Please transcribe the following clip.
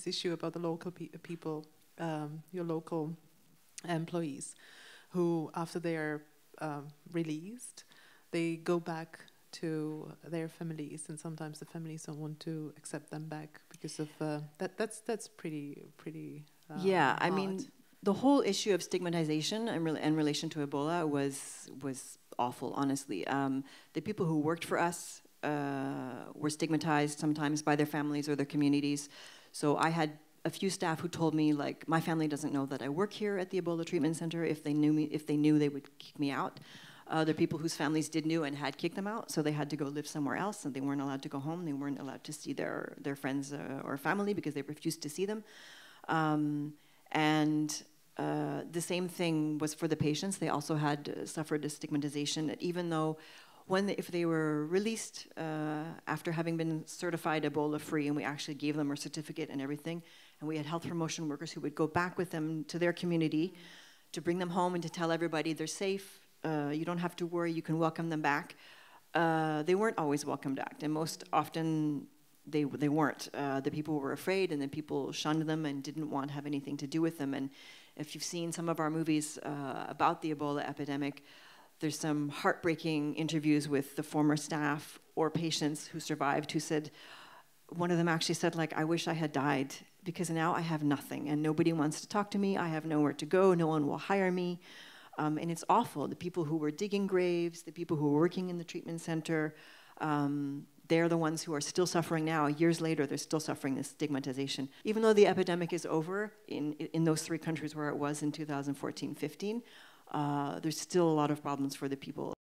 issue about the local people, your local employees, who after they are released, they go back to their families, and sometimes the families don't want to accept them back because of that's pretty yeah, hard. I mean, the whole issue of stigmatization in relation to Ebola was awful, honestly. The people who worked for us were stigmatized sometimes by their families or their communities. So I had a few staff who told me, like, my family doesn't know that I work here at the Ebola Treatment Center. If they knew, they would kick me out. There are people whose families did know and had kicked them out, so they had to go live somewhere else, and they weren't allowed to go home. They weren't allowed to see their friends or family because they refused to see them. The same thing was for the patients. They also had suffered a stigmatization that even though if they were released after having been certified Ebola-free, and we actually gave them a certificate and everything, and we had health promotion workers who would go back with them to their community to bring them home and to tell everybody they're safe, you don't have to worry, you can welcome them back. They weren't always welcomed back, and most often they weren't. The people were afraid, and then people shunned them and didn't want to have anything to do with them. And if you've seen some of our movies about the Ebola epidemic, there's some heartbreaking interviews with the former staff or patients who survived who said, one of them actually said, like, I wish I had died because now I have nothing and nobody wants to talk to me. I have nowhere to go. No one will hire me. And it's awful. The people who were digging graves, the people who were working in the treatment center, they're the ones who are still suffering now. Years later, they're still suffering this stigmatization. Even though the epidemic is over in those 3 countries where it was in 2014-15, there's still a lot of problems for the people.